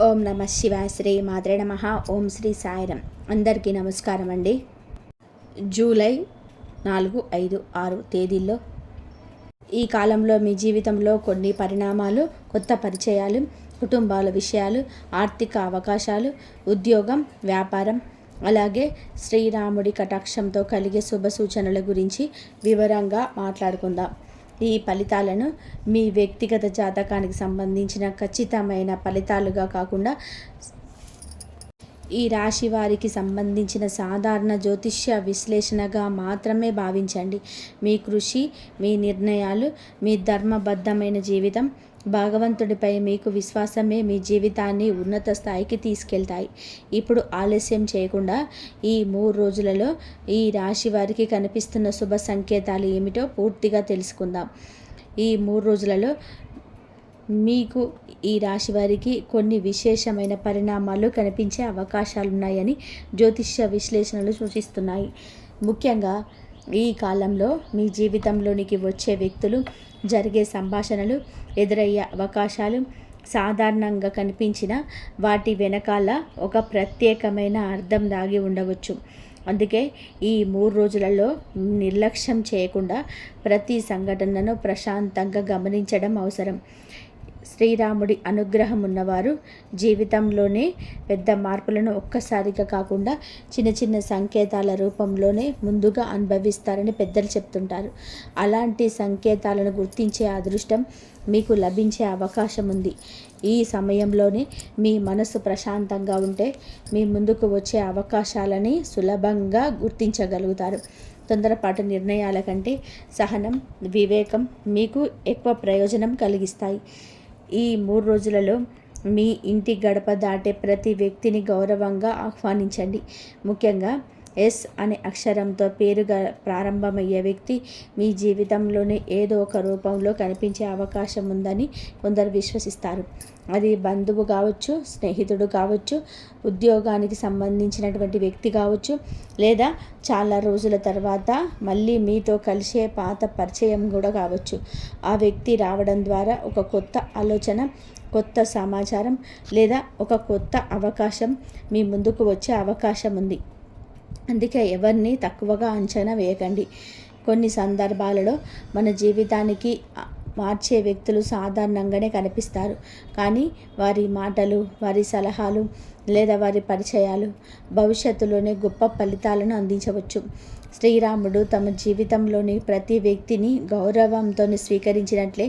ఓం నమ శివాయ. శ్రీ మాత్రే నమః. ఓం శ్రీ సాయిరం. అందరికీ నమస్కారం అండి. జూలై 4, 5, 6 తేదీల్లో ఈ కాలంలో మీ జీవితంలో కొన్ని పరిణామాలు, కొత్త పరిచయాలు, కుటుంబాల విషయాలు, ఆర్థిక అవకాశాలు, ఉద్యోగం, వ్యాపారం, అలాగే శ్రీరాముడి కటాక్షంతో కలిగే శుభ సూచనల గురించి వివరంగా మాట్లాడుకుందాం. ఈ ఫలితాలను మీ వ్యక్తిగత జాతకానికి సంబంధించిన ఖచ్చితమైన ఫలితాలుగా కాకుండా ఈ రాశి వారికి సంబంధించిన సాధారణ జ్యోతిష్య విశ్లేషణగా మాత్రమే భావించండి. మీ కృషి, మీ నిర్ణయాలు, మీ ధర్మబద్ధమైన జీవితం, భగవంతుడిపై మీకు విశ్వాసమే మీ జీవితాన్ని ఉన్నత స్థాయికి తీసుకెళ్తాయి. ఇప్పుడు ఆలస్యం చేయకుండా ఈ 3 రోజులలో ఈ రాశి వారికి కనిపిస్తున్న శుభ సంకేతాలు ఏమిటో పూర్తిగా తెలుసుకుందాం. ఈ 3 రోజులలో మీకు ఈ రాశి వారికి కొన్ని విశేషమైన పరిణామాలు కనిపించే అవకాశాలున్నాయని జ్యోతిష్య విశ్లేషణలు సూచిస్తున్నాయి. ముఖ్యంగా ఈ కాలంలో మీ జీవితంలోనికి వచ్చే వ్యక్తులు, జరిగే సంభాషణలు, ఎదురయ్యే అవకాశాలు సాధారణంగా కనిపించిన వాటి వెనకాల ఒక ప్రత్యేకమైన అర్థం దాగి ఉండవచ్చు. అందుకే ఈ 3 రోజులలో నిర్లక్ష్యం చేయకుండా ప్రతి సంఘటనను ప్రశాంతంగా గమనించడం అవసరం. శ్రీరాముడి అనుగ్రహం ఉన్నవారు జీవితంలోనే పెద్ద మార్పులను ఒక్కసారిగా కాకుండా చిన్న చిన్న సంకేతాల రూపంలోనే ముందుగా అనుభవిస్తారని పెద్దలు చెప్తుంటారు. అలాంటి సంకేతాలను గుర్తించే అదృష్టం మీకు లభించే అవకాశం ఉంది. ఈ సమయంలోనే మీ మనసు ప్రశాంతంగా ఉంటే మీ ముందుకు వచ్చే అవకాశాలని సులభంగా గుర్తించగలుగుతారు. తొందరపాటు నిర్ణయాల కంటే సహనం, వివేకం మీకు ఎక్కువ ప్రయోజనం కలిగిస్తాయి. ఈ 3 రోజులలో మీ ఇంటి గడప దాటే ప్రతి వ్యక్తిని గౌరవంగా ఆహ్వానించండి. ముఖ్యంగా ఎస్ అనే అక్షరంతో పేరుగా ప్రారంభమయ్యే వ్యక్తి మీ జీవితంలోనే ఏదో ఒక రూపంలో కనిపించే అవకాశం ఉందని కొందరు విశ్వసిస్తారు. అది బంధువు కావచ్చు, స్నేహితుడు కావచ్చు, ఉద్యోగానికి సంబంధించినటువంటి వ్యక్తి కావచ్చు, లేదా చాలా రోజుల తర్వాత మళ్ళీ మీతో కలిసే పాత పరిచయం కూడా కావచ్చు. ఆ వ్యక్తి రావడం ద్వారా ఒక కొత్త ఆలోచన, కొత్త సమాచారం లేదా ఒక కొత్త అవకాశం మీ ముందుకు వచ్చే అవకాశం ఉంది. అందుకే ఎవరిని తక్కువగా అంచనా వేయకండి. కొన్ని సందర్భాలలో మన జీవితానికి మార్చే వ్యక్తులు సాధారణంగానే కనిపిస్తారు, కానీ వారి మాటలు, వారి సలహాలు లేదా వారి పరిచయాలు భవిష్యత్తులోనే గొప్ప ఫలితాలను అందించవచ్చు. శ్రీరాముడు తమ జీవితంలోని ప్రతి వ్యక్తిని గౌరవంతో స్వీకరించినట్లే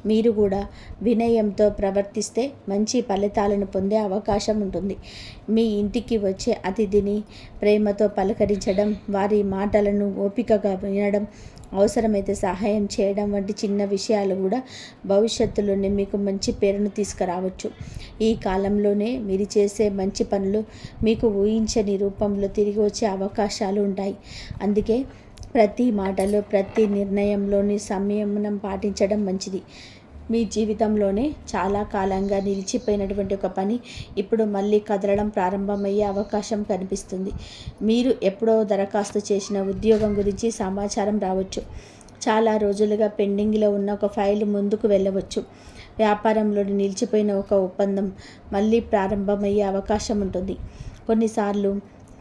మీరు కూడా వినయంతో ప్రవర్తిస్తే మంచి ఫలితాలను పొందే అవకాశం ఉంటుంది. మీ ఇంటికి వచ్చే అతిథిని ప్రేమతో పలకరించడం, వారి మాటలను ఓపికగా వినడం, అవసరమైతే సహాయం చేయడం వంటి చిన్న విషయాలు కూడా భవిష్యత్తులోనే మీకు మంచి పేరును తీసుకురావచ్చు. ఈ కాలంలోనే మీరు చేసే మంచి పనులు మీకు ఊహించని రూపంలో తిరిగి వచ్చే అవకాశాలు ఉంటాయి. అందుకే ప్రతి మాటలో, ప్రతి నిర్ణయంలోని సంయమనం పాటించడం మంచిది. మీ జీవితంలోనే చాలా కాలంగా నిలిచిపోయినటువంటి ఒక పని ఇప్పుడు మళ్ళీ కదలడం ప్రారంభమయ్యే అవకాశం కనిపిస్తుంది. మీరు ఎప్పుడో దరఖాస్తు చేసిన ఉద్యోగం గురించి సమాచారం రావచ్చు. చాలా రోజులుగా పెండింగ్లో ఉన్న ఒక ఫైల్ ముందుకు వెళ్ళవచ్చు. వ్యాపారంలో నిలిచిపోయిన ఒక ఒప్పందం మళ్ళీ ప్రారంభమయ్యే అవకాశం ఉంటుంది. కొన్నిసార్లు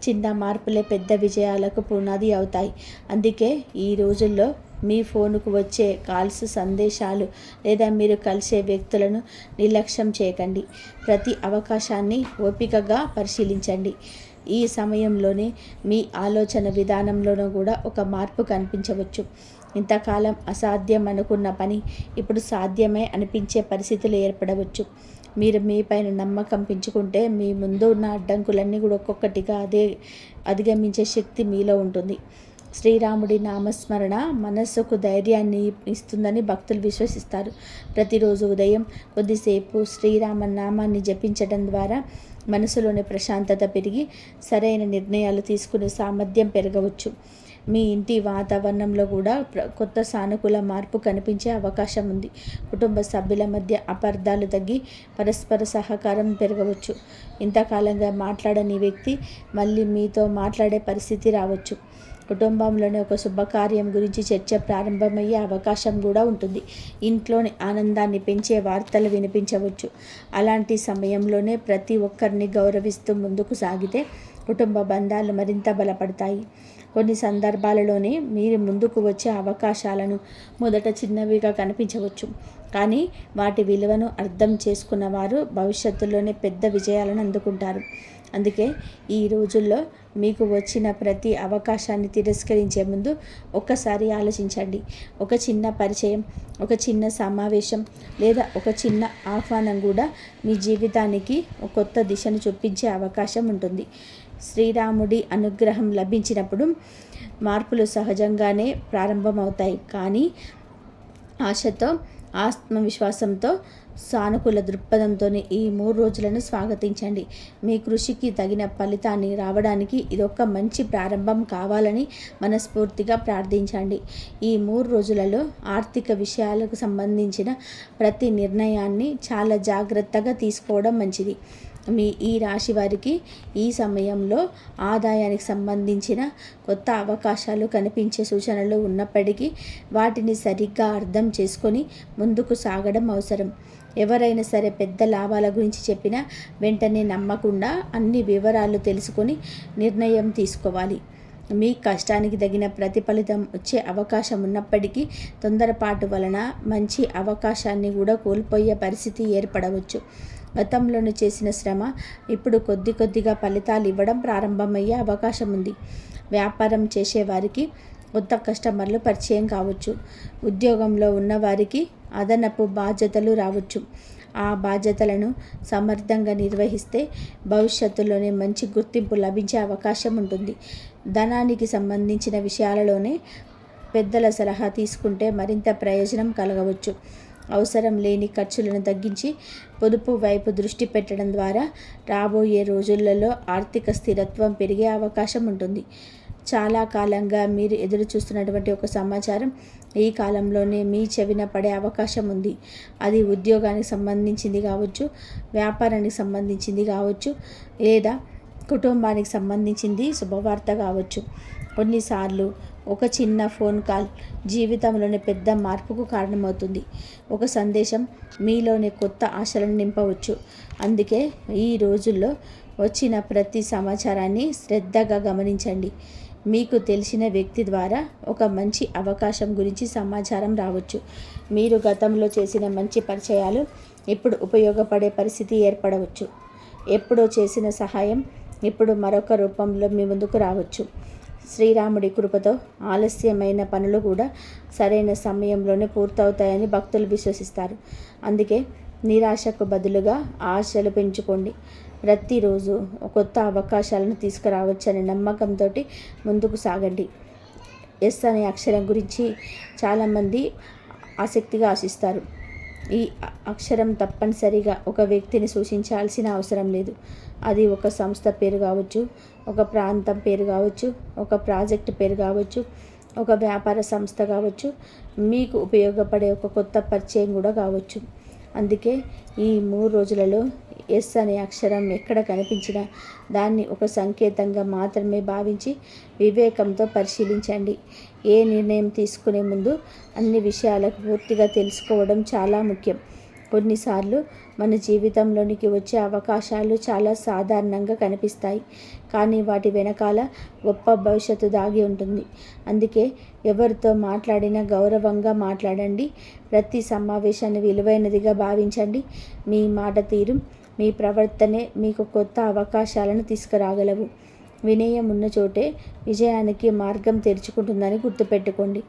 చిన్న మార్పులే పెద్ద విజయాలకు పునాది అవుతాయి. అందుకే ఈ రోజుల్లో మీ ఫోనుకు వచ్చే కాల్స్, సందేశాలు లేదా మీరు కలిసే వ్యక్తులను నిర్లక్ష్యం చేయకండి. ప్రతి అవకాశాన్ని ఓపికగా పరిశీలించండి. ఈ సమయంలోనే మీ ఆలోచన విధానంలోనూ కూడా ఒక మార్పు కనిపించవచ్చు. ఇంతకాలం అసాధ్యం అనుకున్న పని ఇప్పుడు సాధ్యమే అనిపించే పరిస్థితులు ఏర్పడవచ్చు. మీరు మీపైన నమ్మకం పెంచుకుంటే మీ ముందు ఉన్న అడ్డంకులన్నీ కూడా ఒక్కొక్కటిగా అధిగమించే శక్తి మీలో ఉంటుంది. శ్రీరాముడి నామస్మరణ మనస్సుకు ధైర్యాన్ని ఇస్తుందని భక్తులు విశ్వసిస్తారు. ప్రతిరోజు ఉదయం కొద్దిసేపు శ్రీరామ నామాన్ని జపించడం ద్వారా మనసులోని ప్రశాంతత పెరిగి సరైన నిర్ణయాలు తీసుకునే సామర్థ్యం పెరగవచ్చు. మీ ఇంటి వాతావరణంలో కూడా కొత్త సానుకూల మార్పు కనిపించే అవకాశం ఉంది. కుటుంబ సభ్యుల మధ్య అపార్థాలు తగ్గి పరస్పర సహకారం పెరగవచ్చు. ఇంతకాలంగా మాట్లాడని వ్యక్తి మళ్ళీ మీతో మాట్లాడే పరిస్థితి రావచ్చు. కుటుంబంలోని ఒక శుభకార్యం గురించి చర్చ ప్రారంభమయ్యే అవకాశం కూడా ఉంటుంది. ఇంట్లోని ఆనందాన్ని పెంచే వార్తలు వినిపించవచ్చు. అలాంటి సమయంలోనే ప్రతి ఒక్కరిని గౌరవిస్తూ ముందుకు సాగితే కుటుంబ బంధాలు మరింత బలపడతాయి. కొన్ని సందర్భాలలోనే మీరు ముందుకు వచ్చే అవకాశాలను మొదట చిన్నవిగా కనిపించవచ్చు, కానీ వాటి విలువను అర్థం చేసుకున్న వారు భవిష్యత్తులోనే పెద్ద విజయాలను అందుకుంటారు. అందుకే ఈ రోజుల్లో మీకు వచ్చిన ప్రతి అవకాశాన్ని తిరస్కరించే ముందు ఒక్కసారి ఆలోచించండి. ఒక చిన్న పరిచయం, ఒక చిన్న సమావేశం లేదా ఒక చిన్న ఆహ్వానం కూడా మీ జీవితానికి ఒక కొత్త దిశను చూపించే అవకాశం ఉంటుంది. శ్రీరాముడి అనుగ్రహం లభించినప్పుడు మార్పులు సహజంగానే ప్రారంభమవుతాయి, కానీ ఆశతో, ఆత్మవిశ్వాసంతో, సానుకూల దృక్పథంతో ఈ 3 రోజులను స్వాగతించండి. మీ కృషికి తగిన ఫలితాన్ని రావడానికి ఇదొక మంచి ప్రారంభం కావాలని మనస్ఫూర్తిగా ప్రార్థించండి. ఈ 3 రోజులలో ఆర్థిక విషయాలకు సంబంధించిన ప్రతి నిర్ణయాన్ని చాలా జాగ్రత్తగా తీసుకోవడం మంచిది. ఈ రాశి వారికి ఈ సమయంలో ఆదాయానికి సంబంధించిన కొత్త అవకాశాలు కనిపించే సూచనలు ఉన్నప్పటికీ వాటిని సరిగ్గా అర్థం చేసుకొని ముందుకు సాగడం అవసరం. ఎవరైనా సరే పెద్ద లాభాల గురించి చెప్పినా వెంటనే నమ్మకుండా అన్ని వివరాలు తెలుసుకొని నిర్ణయం తీసుకోవాలి. మీ కష్టానికి తగిన ప్రతిఫలితం వచ్చే అవకాశం ఉన్నప్పటికీ తొందరపాటు వలన మంచి అవకాశాన్ని కూడా కోల్పోయే పరిస్థితి ఏర్పడవచ్చు. గతంలోనూ చేసిన శ్రమ ఇప్పుడు కొద్దిగా ఫలితాలు ఇవ్వడం ప్రారంభమయ్యే అవకాశం ఉంది. వ్యాపారం చేసేవారికి కొత్త కస్టమర్లు పరిచయం కావచ్చు. ఉద్యోగంలో ఉన్నవారికి అదనపు బాధ్యతలు రావచ్చు. ఆ బాధ్యతలను సమర్థంగా నిర్వహిస్తే భవిష్యత్తులోనే మంచి గుర్తింపు లభించే అవకాశం ఉంటుంది. ధనానికి సంబంధించిన విషయాలలోనే పెద్దల సలహా తీసుకుంటే మరింత ప్రయోజనం కలగవచ్చు. అవసరం లేని ఖర్చులను తగ్గించి పొదుపు వైపు దృష్టి పెట్టడం ద్వారా రాబోయే రోజులలో ఆర్థిక స్థిరత్వం పెరిగే అవకాశం ఉంటుంది. చాలా కాలంగా మీరు ఎదురు చూస్తున్నటువంటి ఒక సమాచారం ఈ కాలంలోనే మీ చెవిన పడే అవకాశం ఉంది. అది ఉద్యోగానికి సంబంధించింది కావచ్చు, వ్యాపారానికి సంబంధించింది కావచ్చు, లేదా కుటుంబానికి సంబంధించింది శుభవార్త కావచ్చు. కొన్నిసార్లు ఒక చిన్న ఫోన్ కాల్ జీవితంలోని పెద్ద మార్పుకు కారణమవుతుంది. ఒక సందేశం మీలోని కొత్త ఆశలను నింపవచ్చు. అందుకే ఈ రోజుల్లో వచ్చిన ప్రతి సమాచారాన్ని శ్రద్ధగా గమనించండి. మీకు తెలిసిన వ్యక్తి ద్వారా ఒక మంచి అవకాశం గురించి సమాచారం రావచ్చు. మీరు గతంలో చేసిన మంచి పరిచయాలు ఇప్పుడు ఉపయోగపడే పరిస్థితి ఏర్పడవచ్చు. ఎప్పుడో చేసిన సహాయం ఇప్పుడు మరొక రూపంలో మీ ముందుకు రావచ్చు. శ్రీరాముడి కృపతో ఆలస్యమైన పనులు కూడా సరైన సమయంలోనే పూర్తవుతాయని భక్తులు విశ్వసిస్తారు. అందుకే నిరాశకు బదులుగా ఆశలు పెంచుకోండి. ప్రతిరోజు కొత్త అవకాశాలను తీసుకురావచ్చనే నమ్మకంతో ముందుకు సాగండి. ఎస్ అనే అక్షరం గురించి చాలామంది ఆసక్తిగా ఆశిస్తారు. ఈ అక్షరం తప్పనిసరిగా ఒక వ్యక్తిని సూచించాల్సిన అవసరం లేదు. అది ఒక సంస్థ పేరు కావచ్చు, ఒక ప్రాంతం పేరు కావచ్చు, ఒక ప్రాజెక్ట్ పేరు కావచ్చు, ఒక వ్యాపార సంస్థ కావచ్చు, మీకు ఉపయోగపడే ఒక కొత్త పరిచయం కూడా కావచ్చు. అందుకే ఈ 3 రోజులలో ఎస్ అనే అక్షరం ఎక్కడ కనిపించినా దాన్ని ఒక సంకేతంగా మాత్రమే భావించి వివేకంతో పరిశీలించండి. ఏ నిర్ణయం తీసుకునే ముందు అన్ని విషయాలకు పూర్తిగా తెలుసుకోవడం చాలా ముఖ్యం. కొన్నిసార్లు మన జీవితంలోనికి వచ్చే అవకాశాలు చాలా సాధారణంగా కనిపిస్తాయి, కానీ వాటి వెనకాల గొప్ప భవిష్యత్తు దాగి ఉంటుంది. అందుకే ఎవరితో మాట్లాడినా గౌరవంగా మాట్లాడండి. ప్రతి సమావేశాన్ని విలువైనదిగా భావించండి. మీ మాట తీరు, మీ ప్రవర్తనే మీకు కొత్త అవకాశాలను తీసుకురాగలవు. వినయం ఉన్న చోటే విజయానికి మార్గం తెరుచుకుంటుందని గుర్తుపెట్టుకోండి.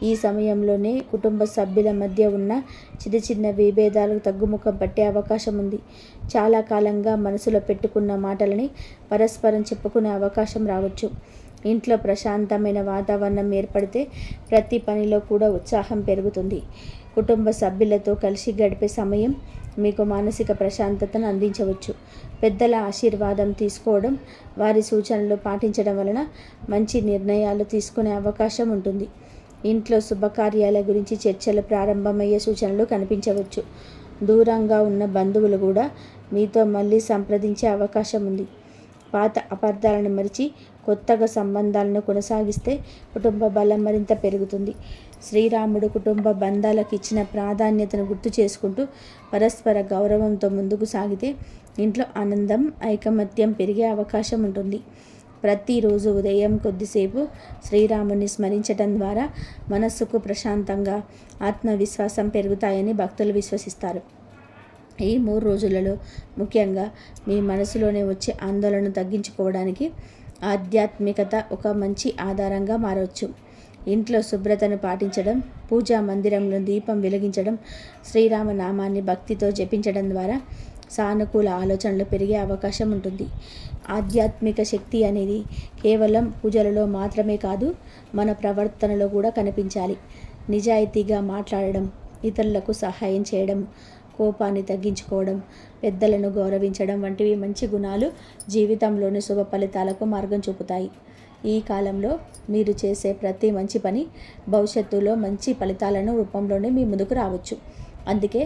ఈ సమయంలోనే కుటుంబ సభ్యుల మధ్య ఉన్న చిన్న విభేదాలకు తగ్గుముఖం పట్టే అవకాశం ఉంది. చాలా కాలంగా మనసులో పెట్టుకున్న మాటలని పరస్పరం చెప్పుకునే అవకాశం రావచ్చు. ఇంట్లో ప్రశాంతమైన వాతావరణం ఏర్పడితే ప్రతి పనిలో కూడా ఉత్సాహం పెరుగుతుంది. కుటుంబ సభ్యులతో కలిసి గడిపే సమయం మీకు మానసిక ప్రశాంతతను అందించవచ్చు. పెద్దల ఆశీర్వాదం తీసుకోవడం, వారి సూచనలు పాటించడం వలన మంచి నిర్ణయాలు తీసుకునే అవకాశం ఉంటుంది. ఇంట్లో శుభకార్యాల గురించి చర్చలు ప్రారంభమయ్యే సూచనలు కనిపించవచ్చు. దూరంగా ఉన్న బంధువులు కూడా మీతో మళ్ళీ సంప్రదించే అవకాశం ఉంది. పాత అపార్థాలను మరిచి కొత్తగా సంబంధాలను కొనసాగిస్తే కుటుంబ బలం మరింత పెరుగుతుంది. శ్రీరాముడు కుటుంబ బంధాలకు ఇచ్చిన ప్రాధాన్యతను గుర్తు చేసుకుంటూ పరస్పర గౌరవంతో ముందుకు సాగితే ఇంట్లో ఆనందం, ఐకమత్యం పెరిగే అవకాశం ఉంటుంది. ప్రతిరోజు ఉదయం కొద్దిసేపు శ్రీరాముని స్మరించటం ద్వారా మనస్సుకు ప్రశాంతంగా ఆత్మవిశ్వాసం పెరుగుతాయని భక్తులు విశ్వసిస్తారు. ఈ 3 రోజులలో ముఖ్యంగా మీ మనసులోనే వచ్చే ఆందోళనను తగ్గించుకోవడానికి ఆధ్యాత్మికత ఒక మంచి ఆధారంగా మారవచ్చు. ఇంట్లో శుభ్రతను పాటించడం, పూజా మందిరంలో దీపం వెలిగించడం, శ్రీరామనామాన్ని భక్తితో జపించడం ద్వారా సానుకూల ఆలోచనలు పెరిగే అవకాశం ఉంటుంది. ఆధ్యాత్మిక శక్తి అనేది కేవలం పూజలలో మాత్రమే కాదు, మన ప్రవర్తనలో కూడా కనిపించాలి. నిజాయితీగా మాట్లాడడం, ఇతరులకు సహాయం చేయడం, కోపాన్ని తగ్గించుకోవడం, పెద్దలను గౌరవించడం వంటివి మంచి గుణాలు జీవితంలోని శుభ ఫలితాలకు మార్గం చూపుతాయి. ఈ కాలంలో మీరు చేసే ప్రతి మంచి పని భవిష్యత్తులో మంచి ఫలితాలను రూపంలోనే మీ ముందుకు రావచ్చు. అందుకే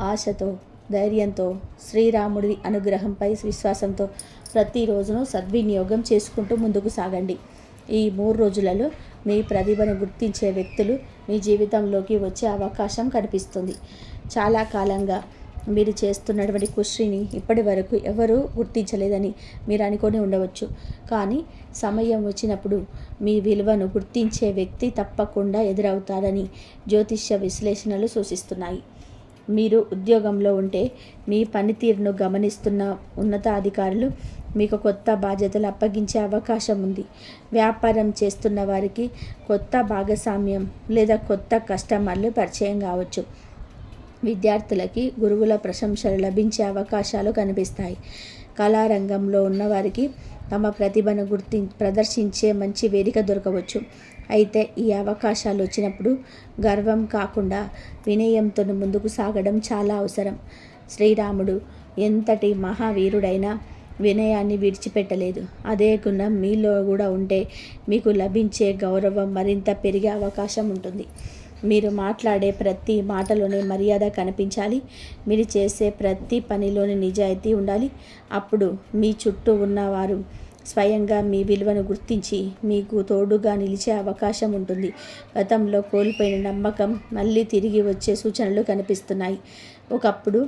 ఆశతో, ధైర్యంతో, శ్రీరాముడి అనుగ్రహంపై విశ్వాసంతో ప్రతిరోజును సద్వినియోగం చేసుకుంటూ ముందుకు సాగండి. ఈ 3 రోజులలో మీ ప్రతిభను గుర్తించే వ్యక్తులు మీ జీవితంలోకి వచ్చే అవకాశం కనిపిస్తుంది. చాలా కాలంగా మీరు చేస్తున్నటువంటి కృషిని ఇప్పటి వరకు ఎవరూ గుర్తించలేదని మీరు అనుకొని ఉండవచ్చు. కానీ సమయం వచ్చినప్పుడు మీ విలువను గుర్తించే వ్యక్తి తప్పకుండా ఎదురవుతారని జ్యోతిష్య విశ్లేషణలు సూచిస్తున్నాయి. మీరు ఉద్యోగంలో ఉంటే మీ పనితీరును గమనిస్తున్న ఉన్నతాధికారులు మీకు కొత్త బాధ్యతలు అప్పగించే అవకాశం ఉంది. వ్యాపారం చేస్తున్న వారికి కొత్త భాగస్వామ్యం లేదా కొత్త కస్టమర్లు పరిచయం కావచ్చు. విద్యార్థులకి గురువుల ప్రశంసలు లభించే అవకాశాలు కనిపిస్తాయి. కళారంగంలో ఉన్నవారికి తమ ప్రతిభను ప్రదర్శించే మంచి వేదిక దొరకవచ్చు. అయితే ఈ అవకాశాలు వచ్చినప్పుడు గర్వం కాకుండా వినయంతో ముందుకు సాగడం చాలా అవసరం. శ్రీరాముడు ఎంతటి మహావీరుడైనా వినయాన్ని విడిచిపెట్టలేదు. అదే గుణం మీలో కూడా ఉంటే మీకు లభించే గౌరవం మరింత పెరిగే అవకాశం ఉంటుంది. మీరు మాట్లాడే ప్రతి మాటలోనే మర్యాద కనిపించాలి. మీరు చేసే ప్రతి పనిలోని నిజాయితీ ఉండాలి. అప్పుడు మీ చుట్టూ ఉన్నవారు స్వయంగా మీ విలువను గుర్తించి మీకు తోడుగా నిలిచే అవకాశం ఉంటుంది. గతంలో కోల్పోయిన నమ్మకం మళ్ళీ తిరిగి వచ్చే సూచనలు కనిపిస్తున్నాయి. ఒకప్పుడు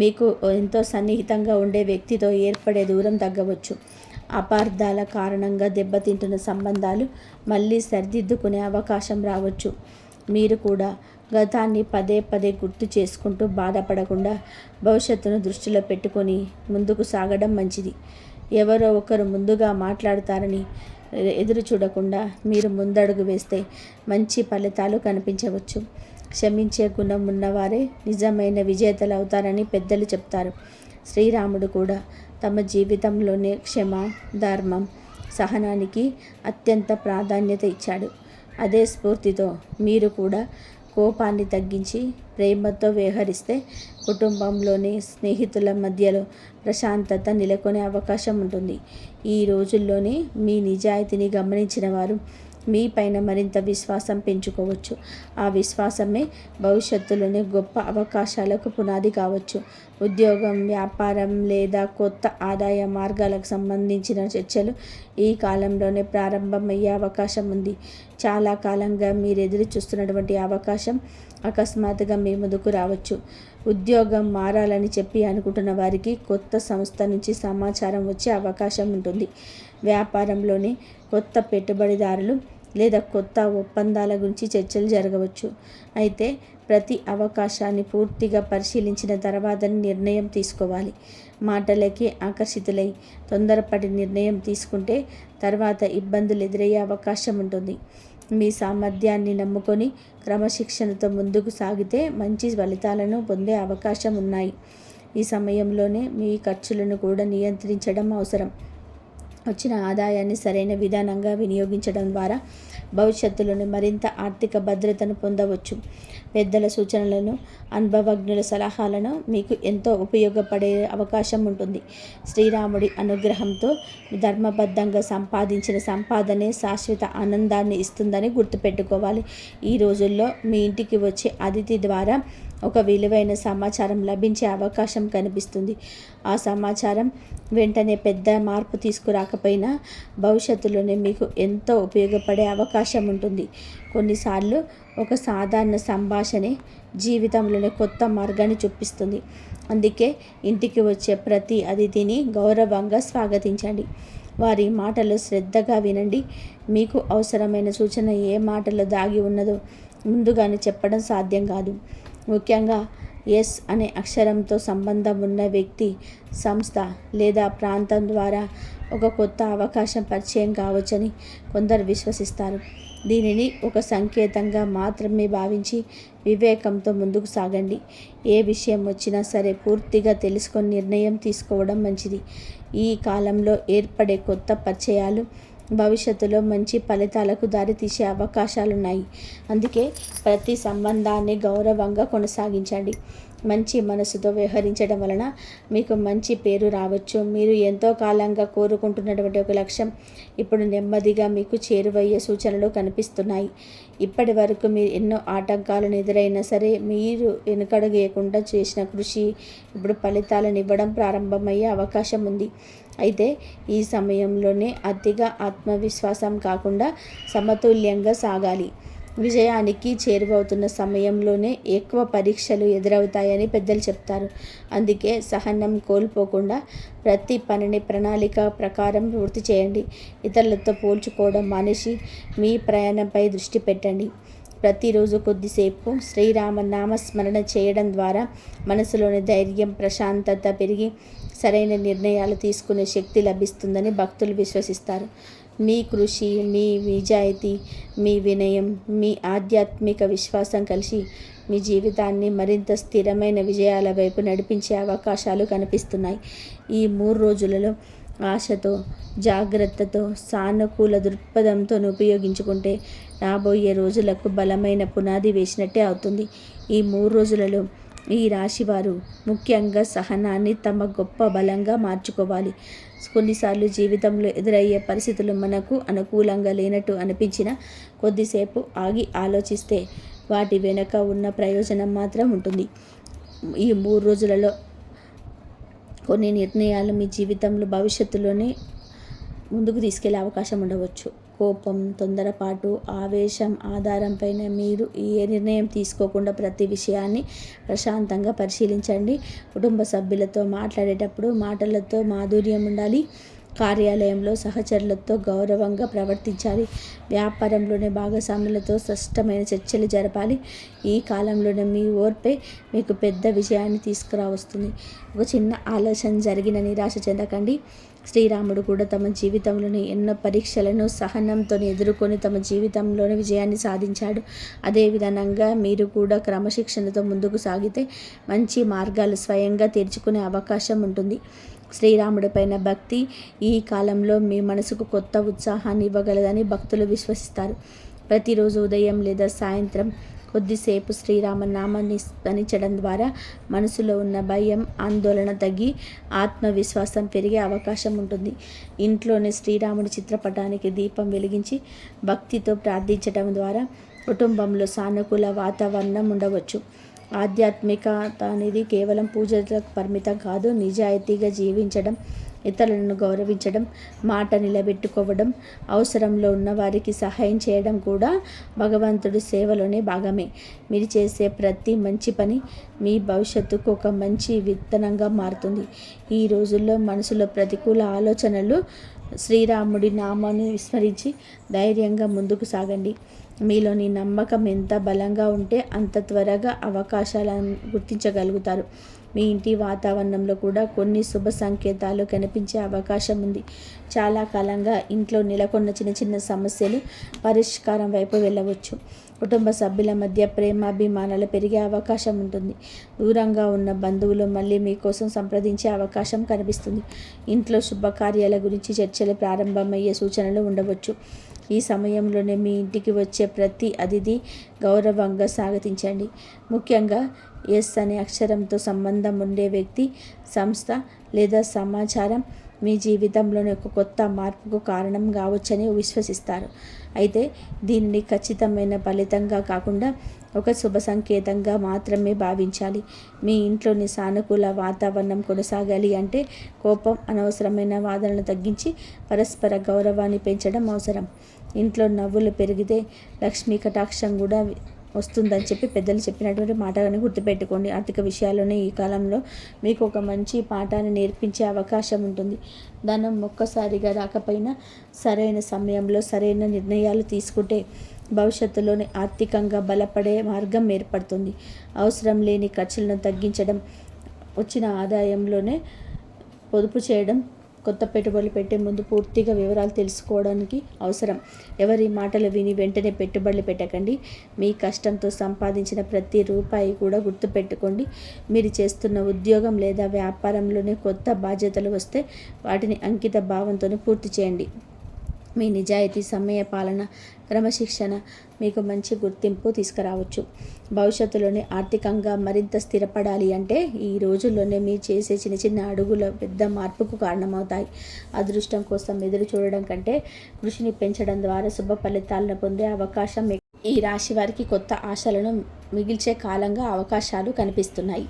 మీకు ఎంతో సన్నిహితంగా ఉండే వ్యక్తితో ఏర్పడే దూరం తగ్గవచ్చు. అపార్థాల కారణంగా దెబ్బతింటున్న సంబంధాలు మళ్ళీ సరిదిద్దుకునే అవకాశం రావచ్చు. మీరు కూడా గతాన్ని పదే పదే గుర్తు చేసుకుంటూ బాధపడకుండా భవిష్యత్తును దృష్టిలో పెట్టుకొని ముందుకు సాగడం మంచిది. ఎవరో ఒకరు ముందుగా మాట్లాడతారని ఎదురు చూడకుండా మీరు ముందడుగు వేస్తే మంచి ఫలితాలు కనిపించవచ్చు. క్షమించే గుణం ఉన్నవారే నిజమైన విజేతలు అవుతారని పెద్దలు చెప్తారు. శ్రీరాముడు కూడా తమ జీవితంలోనే క్షమ, ధర్మం, సహనానికి అత్యంత ప్రాధాన్యత ఇచ్చాడు. అదే స్ఫూర్తితో మీరు కూడా కోపాన్ని తగ్గించి ప్రేమతో వ్యవహరిస్తే కుటుంబంలోని స్నేహితుల మధ్యలో ప్రశాంతత నెలకొనే అవకాశం ఉంటుంది. ఈ రోజుల్లోనే మీ నిజాయితీని గమనించిన వారు మీ పైన మరింత విశ్వాసం పెంచుకోవచ్చు. ఆ విశ్వాసమే భవిష్యత్తులోనే గొప్ప అవకాశాలకు పునాది కావచ్చు. ఉద్యోగం, వ్యాపారం లేదా కొత్త ఆదాయ మార్గాలకు సంబంధించిన చర్చలు ఈ కాలంలోనే ప్రారంభమయ్యే అవకాశం ఉంది. చాలా కాలంగా మీరు ఎదురు చూస్తున్నటువంటి అవకాశం అకస్మాత్తుగా మీ ముందుకు రావచ్చు. ఉద్యోగం మారాలని చెప్పి అనుకుంటున్న వారికి కొత్త సంస్థ నుంచి సమాచారం వచ్చే అవకాశం ఉంటుంది. వ్యాపారంలోనే కొత్త పెట్టుబడిదారులు లేదా కొత్త ఒప్పందాల గురించి చర్చలు జరగవచ్చు. అయితే ప్రతి అవకాశాన్ని పూర్తిగా పరిశీలించిన తర్వాత నిర్ణయం తీసుకోవాలి. మాటలకి ఆకర్షితులై తొందరపడి నిర్ణయం తీసుకుంటే తర్వాత ఇబ్బందులు ఎదురయ్యే అవకాశం ఉంటుంది. మీ సామర్థ్యాన్ని నమ్ముకొని క్రమశిక్షణతో ముందుకు సాగితే మంచి ఫలితాలను పొందే అవకాశం ఉన్నాయి. ఈ సమయంలోనే మీ ఖర్చులను కూడా నియంత్రించడం అవసరం. వచ్చిన ఆదాయాన్ని సరైన విధానంగా వినియోగించడం ద్వారా భవిష్యత్తులోనే మరింత ఆర్థిక భద్రతను పొందవచ్చు. పెద్దల సూచనలను, అనుభవజ్ఞుల సలహాలను మీకు ఎంతో ఉపయోగపడే అవకాశం ఉంటుంది. శ్రీరాముడి అనుగ్రహంతో ధర్మబద్ధంగా సంపాదించిన సంపాదనే శాశ్వత ఆనందాన్ని ఇస్తుందని గుర్తుపెట్టుకోవాలి. ఈ రోజుల్లో మీ ఇంటికి వచ్చే అతిథి ద్వారా ఒక విలువైన సమాచారం లభించే అవకాశం కనిపిస్తుంది. ఆ సమాచారం వెంటనే పెద్ద మార్పు తీసుకురాకపోయినా భవిష్యత్తులోనే మీకు ఎంతో ఉపయోగపడే అవకాశం ఉంటుంది. కొన్నిసార్లు ఒక సాధారణ సంభాషణే జీవితంలోనే కొత్త మార్గాన్ని చూపిస్తుంది. అందుకే ఇంటికి వచ్చే ప్రతి అతిథిని గౌరవంగా స్వాగతించండి. వారి మాటలు శ్రద్ధగా వినండి. మీకు అవసరమైన సూచన ఏ మాటలో దాగి ఉన్నదో ముందుగానే చెప్పడం సాధ్యం కాదు. ముఖ్యంగా ఎస్ అనే అక్షరంతో సంబంధం ఉన్న వ్యక్తి, సంస్థ లేదా ప్రాంతం ద్వారా ఒక కొత్త అవకాశం పరిచయం కావచ్చని కొందరు విశ్వసిస్తారు. దీనిని ఒక సంకేతంగా మాత్రమే భావించి వివేకంతో ముందుకు సాగండి. ఏ విషయం వచ్చినా సరే పూర్తిగా తెలుసుకొని నిర్ణయం తీసుకోవడం మంచిది. ఈ కాలంలో ఏర్పడే కొత్త పరిచయాలు భవిష్యత్తులో మంచి ఫలితాలకు దారితీసే అవకాశాలున్నాయి. అందుకే ప్రతి సంబంధాన్ని గౌరవంగా కొనసాగించండి. మంచి మనసుతో వ్యవహరించడం వలన మీకు మంచి పేరు రావచ్చు. మీరు ఎంతో కాలంగా కోరుకుంటున్నటువంటి ఒక లక్ష్యం ఇప్పుడు నెమ్మదిగా మీకు చేరువయ్యే సూచనలు కనిపిస్తున్నాయి. ఇప్పటి వరకు మీరు ఎన్నో ఆటంకాలను ఎదురైనా సరే మీరు వెనుకడుగేయకుండా చేసిన కృషి ఇప్పుడు ఫలితాలను ఇవ్వడం ప్రారంభమయ్యే అవకాశం ఉంది. అయితే ఈ సమయంలోనే అతిగా ఆత్మవిశ్వాసం కాకుండా సమతుల్యంగా సాగాలి. విజయానికి చేరువవుతున్న సమయంలోనే ఎక్కువ పరీక్షలు ఎదురవుతాయని పెద్దలు చెప్తారు. అందుకే సహనం కోల్పోకుండా ప్రతి పనిని ప్రణాళిక ప్రకారం పూర్తి చేయండి. ఇతరులతో పోల్చుకోవడం మానేసి మీ ప్రయాణంపై దృష్టి పెట్టండి. ప్రతిరోజు కొద్దిసేపు శ్రీరామ నామస్మరణ చేయడం ద్వారా మనసులోని ధైర్యం, ప్రశాంతత పెరిగి సరైన నిర్ణయాలు తీసుకునే శక్తి లభిస్తుందని భక్తులు విశ్వసిస్తారు. మీ కృషి, మీ నిజాయితీ, మీ వినయం, మీ ఆధ్యాత్మిక విశ్వాసం కలిసి మీ జీవితాన్ని మరింత స్థిరమైన విజయాల వైపు నడిపించే అవకాశాలు కనిపిస్తున్నాయి. ఈ 3 రోజులలో ఆశతో, జాగ్రత్తతో, సానుకూల దృక్పథంతో ఉపయోగించుకుంటే రాబోయే రోజులకు బలమైన పునాది వేసినట్టే అవుతుంది. ఈ 3 రోజులలో ఈ రాశివారు ముఖ్యంగా సహనాన్ని తమ గొప్ప బలంగా మార్చుకోవాలి. కొన్నిసార్లు జీవితంలో ఎదురయ్యే పరిస్థితులు మనకు అనుకూలంగా లేనట్టు అనిపించినా కొద్దిసేపు ఆగి ఆలోచిస్తే వాటి వెనుక ఉన్న ప్రయోజనం మాత్రం ఉంటుంది. ఈ 3 రోజులలో కొన్ని నిర్ణయాలు మీ జీవితంలో భవిష్యత్తులోనే ముందుకు తీసుకెళ్లే అవకాశం ఉండవచ్చు. కోపం, తొందరపాటు, ఆవేశం ఆధారంపైన మీరు ఏ నిర్ణయం తీసుకోకుండా ప్రతి విషయాన్ని ప్రశాంతంగా పరిశీలించండి. కుటుంబ సభ్యులతో మాట్లాడేటప్పుడు మాటలతో మాధుర్యం ఉండాలి. కార్యాలయంలో సహచరులతో గౌరవంగా ప్రవర్తించాలి. వ్యాపారంలోని భాగస్వాములతో స్పష్టమైన చర్చలు జరపాలి. ఈ కాలంలోనే మీ ఓర్పే మీకు పెద్ద విజయాన్ని తీసుకురావస్తుంది. ఒక చిన్న ఆలోచన జరిగిన నిరాశ చెందకండి. శ్రీరాముడు కూడా తమ జీవితంలోని ఎన్నో పరీక్షలను సహనంతో ఎదుర్కొని తమ జీవితంలోని విజయాన్ని సాధించాడు. అదేవిధంగా మీరు కూడా క్రమశిక్షణతో ముందుకు సాగితే మంచి మార్గాలు స్వయంగా తెరుచుకునే అవకాశం ఉంటుంది. శ్రీరాముడి పైన భక్తి ఈ కాలంలో మీ మనసుకు కొత్త ఉత్సాహాన్ని ఇవ్వగలదని భక్తులు విశ్వసిస్తారు. ప్రతిరోజు ఉదయం లేదా సాయంత్రం కొద్దిసేపు శ్రీరామ నామాన్ని స్మరించడం ద్వారా మనసులో ఉన్న భయం, ఆందోళన తగ్గి ఆత్మవిశ్వాసం పెరిగే అవకాశం ఉంటుంది. ఇంట్లోనే శ్రీరాముడి చిత్రపటానికి దీపం వెలిగించి భక్తితో ప్రార్థించడం ద్వారా కుటుంబంలో సానుకూల వాతావరణం ఉండవచ్చు. ఆధ్యాత్మికత అనేది కేవలం పూజలకు పరిమితం కాదు. నిజాయితీగా జీవించడం, ఇతరులను గౌరవించడం, మాట నిలబెట్టుకోవడం, అవసరంలో ఉన్న వారికి సహాయం చేయడం కూడా భగవంతుడి సేవలోనే భాగమే. మీరు చేసే ప్రతి మంచి పని మీ భవిష్యత్తుకు ఒక మంచి విత్తనంగా మారుతుంది. ఈ రోజుల్లో మనసులో ప్రతికూల ఆలోచనలు శ్రీరాముడి నామాన్ని విస్మరించి ధైర్యంగా ముందుకు సాగండి. మీలోని నమ్మకం ఎంత బలంగా ఉంటే అంత త్వరగా అవకాశాలను గుర్తించగలుగుతారు. మీ ఇంటి వాతావరణంలో కూడా కొన్ని శుభ సంకేతాలు కనిపించే అవకాశం ఉంది. చాలా కాలంగా ఇంట్లో నెలకొన్న చిన్న చిన్న సమస్యలు పరిష్కారం వైపు వెళ్ళవచ్చు. కుటుంబ సభ్యుల మధ్య ప్రేమాభిమానాలు పెరిగే అవకాశం ఉంటుంది. దూరంగా ఉన్న బంధువులు మళ్ళీ మీకోసం సంప్రదించే అవకాశం కనిపిస్తుంది. ఇంట్లో శుభకార్యాల గురించి చర్చలు ప్రారంభమయ్యే సూచనలు ఉండవచ్చు. ఈ సమయంలోనే మీ ఇంటికి వచ్చే ప్రతి అతిథి గౌరవంగా స్వాగతించండి. ముఖ్యంగా ఎస్ అనే అక్షరంతో సంబంధం ఉండే వ్యక్తి, సంస్థ లేదా సమాచారం మీ జీవితంలోని ఒక కొత్త మార్పుకు కారణం కావచ్చని విశ్వసిస్తారు. అయితే దీన్ని ఖచ్చితమైన ఫలితంగా కాకుండా ఒక శుభ సంకేతంగా మాత్రమే భావించాలి. మీ ఇంట్లోని సానుకూల వాతావరణం కొనసాగాలి అంటే కోపం, అనవసరమైన వాదనలు తగ్గించి పరస్పర గౌరవాన్ని పెంచడం అవసరం. ఇంట్లో నవ్వులు పెరిగితే లక్ష్మీ కటాక్షం కూడా వస్తుందని చెప్పి పెద్దలు చెప్పినటువంటి మాటలను గుర్తుపెట్టుకోండి. ఆర్థిక విషయాల్లోనే ఈ కాలంలో మీకు ఒక మంచి పాఠాన్ని నేర్పించే అవకాశం ఉంటుంది. ధనం ఒక్కసారిగా రాకపోయినా సరైన సమయంలో సరైన నిర్ణయాలు తీసుకుంటే భవిష్యత్తులోనే ఆర్థికంగా బలపడే మార్గం ఏర్పడుతుంది. అవసరం లేని ఖర్చులను తగ్గించడం, వచ్చిన ఆదాయంలోనే పొదుపు చేయడం, కొత్త పెట్టుబడులు పెట్టే ముందు పూర్తిగా వివరాలు తెలుసుకోవడానికి అవసరం. ఎవరి మాటలు విని వెంటనే పెట్టుబడులు పెట్టకండి. మీ కష్టంతో సంపాదించిన ప్రతి రూపాయి కూడా గుర్తుపెట్టుకోండి. మీరు చేస్తున్న ఉద్యోగం లేదా వ్యాపారంలోనే కొత్త బాధ్యతలు వస్తే వాటిని అంకిత భావంతో పూర్తి చేయండి. మీ నిజాయితీ, సమయ పాలన, క్రమశిక్షణ మీకు మంచి గుర్తింపు తీసుకురావచ్చు. భవిష్యత్తులోనే ఆర్థికంగా మరింత స్థిరపడాలి అంటే ఈ రోజుల్లోనే మీరు చేసే చిన్న చిన్న అడుగులు పెద్ద మార్పుకు కారణమవుతాయి. అదృష్టం కోసం ఎదురు చూడడం కంటే కృషిని పెంచడం ద్వారా శుభ ఫలితాలను పొందే అవకాశం. ఈ రాశి వారికి కొత్త ఆశలను మిగిల్చే కాలంగా అవకాశాలు కనిపిస్తున్నాయి.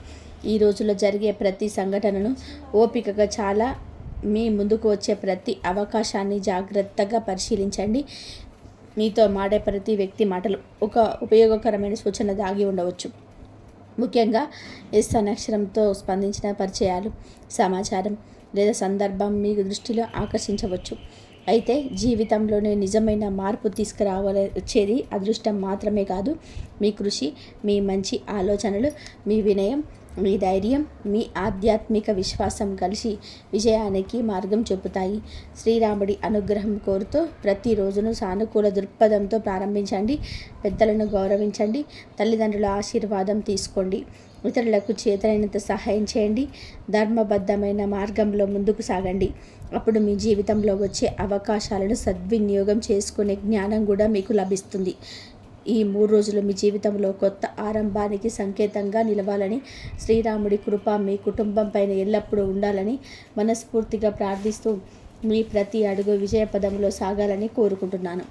ఈ రోజుల్లో జరిగే ప్రతి సంఘటనను ఓపికగా చాలా మీ ముందుకు వచ్చే ప్రతి అవకాశాన్ని జాగ్రత్తగా పరిశీలించండి. మీతో మాడే ప్రతి వ్యక్తి మాటలు ఒక ఉపయోగకరమైన సూచన దాగి ఉండవచ్చు. ముఖ్యంగా ఎస్ అనే అక్షరంతో స్పందించిన పరిచయాలు, సమాచారం లేదా సందర్భం మీ దృష్టిలో ఆకర్షించవచ్చు. అయితే జీవితంలోనే నిజమైన మార్పు వచ్చేది అదృష్టం మాత్రమే కాదు, మీ కృషి, మీ మంచి ఆలోచనలు, మీ వినయం, మీ ధైర్యం, మీ ఆధ్యాత్మిక విశ్వాసం కలిసి విజయానికి మార్గం చూపుతాయి. శ్రీరాముడి అనుగ్రహం కోరుతూ ప్రతిరోజును సానుకూల దృక్పథంతో ప్రారంభించండి. పెద్దలను గౌరవించండి. తల్లిదండ్రుల ఆశీర్వాదం తీసుకోండి. ఇతరులకు చేతనైనంత సహాయం చేయండి. ధర్మబద్ధమైన మార్గంలో ముందుకు సాగండి. అప్పుడు మీ జీవితంలో వచ్చే అవకాశాలను సద్వినియోగం చేసుకునే జ్ఞానం కూడా మీకు లభిస్తుంది. ఈ 3 రోజులు మీ జీవితంలో కొత్త ఆరంభానికి సంకేతంగా నిలవాలని, శ్రీరాముడి కృప మీ కుటుంబం పైన ఎల్లప్పుడూ ఉండాలని మనస్ఫూర్తిగా ప్రార్థిస్తూ మీ ప్రతి అడుగు విజయపదంలో సాగాలని కోరుకుంటున్నాను.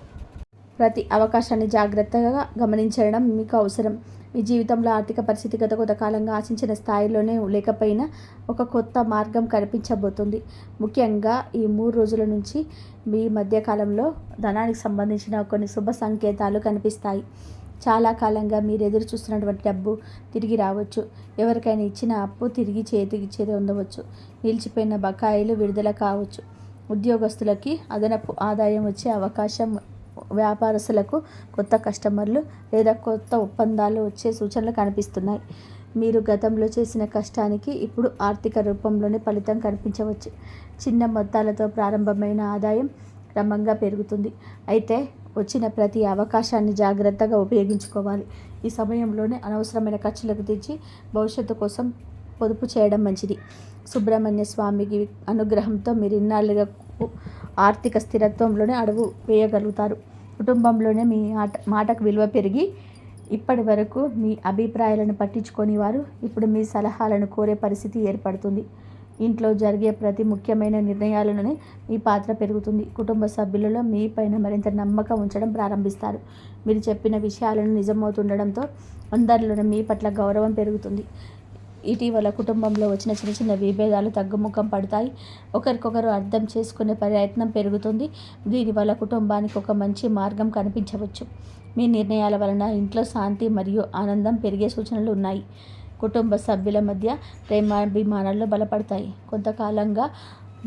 ప్రతి అవకాశాన్ని జాగ్రత్తగా గమనించడం మీకు అవసరం. మీ జీవితంలో ఆర్థిక పరిస్థితి గత కొంతకాలంగా ఆశించిన స్థాయిలోనే లేకపోయినా ఒక కొత్త మార్గం కనిపించబోతుంది. ముఖ్యంగా ఈ 3 రోజుల నుంచి మీ మధ్యకాలంలో ధనానికి సంబంధించిన కొన్ని శుభ సంకేతాలు కనిపిస్తాయి. చాలా కాలంగా మీరు ఎదురు చూస్తున్నటువంటి డబ్బు తిరిగి రావచ్చు. ఎవరికైనా ఇచ్చిన అప్పు తిరిగి చేతికిచ్చేది ఉండవచ్చు. నిలిచిపోయిన బకాయిలు విడుదల కావచ్చు. ఉద్యోగస్తులకి అదనపు ఆదాయం వచ్చే అవకాశం, వ్యాపారస్తులకు కొత్త కస్టమర్లు లేదా కొత్త ఒప్పందాలు వచ్చే సూచనలు కనిపిస్తున్నాయి. మీరు గతంలో చేసిన కష్టానికి ఇప్పుడు ఆర్థిక రూపంలోనే ఫలితం కనిపించవచ్చు. చిన్న మొత్తాలతో ప్రారంభమైన ఆదాయం క్రమంగా పెరుగుతుంది. అయితే వచ్చిన ప్రతి అవకాశాన్ని జాగ్రత్తగా ఉపయోగించుకోవాలి. ఈ సమయంలోనే అనవసరమైన ఖర్చులకు తెచ్చి భవిష్యత్తు కోసం పొదుపు చేయడం మంచిది. సుబ్రహ్మణ్య స్వామికి అనుగ్రహంతో మీరు ఇన్నాళ్ళుగా ఆర్థిక స్థిరత్వంలోనే అడుగు వేయగలుగుతారు. కుటుంబంలోనే మీ మాటకు విలువ పెరిగి ఇప్పటి వరకు మీ అభిప్రాయాలను పట్టించుకొని వారు ఇప్పుడు మీ సలహాలను కోరే పరిస్థితి ఏర్పడుతుంది. ఇంట్లో జరిగే ప్రతి ముఖ్యమైన నిర్ణయాలలోనే మీ పాత్ర పెరుగుతుంది. కుటుంబ సభ్యులలో మీ పైన మరింత నమ్మకం ఉంచడం ప్రారంభిస్తారు. మీరు చెప్పిన విషయాలను నిజమవుతుండడంతో అందరిలోనే మీ పట్ల గౌరవం పెరుగుతుంది. ఇటీవల కుటుంబంలో వచ్చిన చిన్న చిన్న విభేదాలు తగ్గుముఖం పడతాయి. ఒకరికొకరు అర్థం చేసుకునే ప్రయత్నం పెరుగుతుంది. దీనివల్ల కుటుంబానికి ఒక మంచి మార్గం కనిపించవచ్చు. మీ నిర్ణయాల వలన ఇంట్లో శాంతి మరియు ఆనందం పెరిగే సూచనలు ఉన్నాయి. కుటుంబ సభ్యుల మధ్య ప్రేమాభిమానాలు బలపడతాయి. కొంతకాలంగా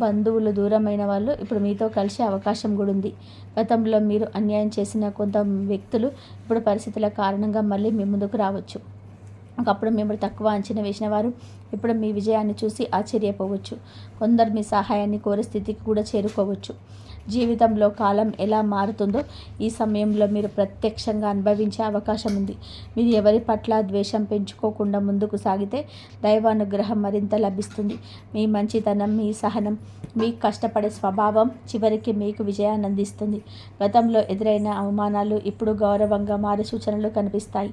బంధువులు దూరమైన వాళ్ళు ఇప్పుడు మీతో కలిసే అవకాశం కూడా ఉంది. గతంలో మీరు అన్యాయం చేసిన కొంత వ్యక్తులు ఇప్పుడు పరిస్థితుల కారణంగా మళ్ళీ మీ ముందుకు రావచ్చు. ఒకప్పుడు మిమ్మల్ని తక్కువ అంచనా వేసిన వారు ఇప్పుడు మీ విజయాన్ని చూసి ఆశ్చర్యపోవచ్చు. కొందరు మీ సహాయాన్ని కోరే స్థితికి కూడా చేరుకోవచ్చు. జీవితంలో కాలం ఎలా మారుతుందో ఈ సమయంలో మీరు ప్రత్యక్షంగా అనుభవించే అవకాశం ఉంది. మీరు ఎవరి పట్ల ద్వేషం పెంచుకోకుండా ముందుకు సాగితే దైవానుగ్రహం మరింత లభిస్తుంది. మీ మంచితనం, మీ సహనం, మీ కష్టపడే స్వభావం చివరికి మీకు విజయాన్ని అందిస్తుంది. గతంలో ఎదురైన అవమానాలు ఇప్పుడు గౌరవంగా మారే సూచనలు కనిపిస్తాయి.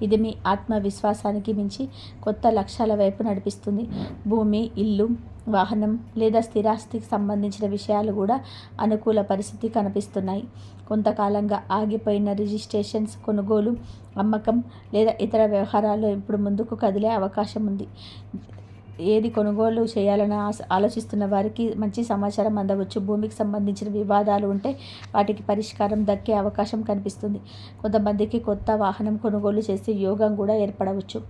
ఇది మీ ఆత్మవిశ్వాసానికి మించి కొత్త లక్ష్యాల వైపు నడిపిస్తుంది. భూమి, ఇల్లు, వాహనం లేదా స్థిరాస్తికి సంబంధించిన విషయాలు కూడా అనుకూల పరిస్థితి కనిపిస్తున్నాయి. కొంతకాలంగా ఆగిపోయిన రిజిస్ట్రేషన్స్, కొనుగోలు, అమ్మకం లేదా ఇతర వ్యవహారాలు ఇప్పుడు ముందుకు కదిలే అవకాశం ఉంది. ఏది కొనుగోలు చేయాలని ఆలోచిస్తున్న వారికి మంచి సమాచారం అందవచ్చు. భూమికి సంబంధించిన వివాదాలు ఉంటే వాటికి పరిష్కారం దక్కే అవకాశం కనిపిస్తుంది. కొంతమందికి కొత్త వాహనం కొనుగోలు చేసే యోగం కూడా ఏర్పడవచ్చు.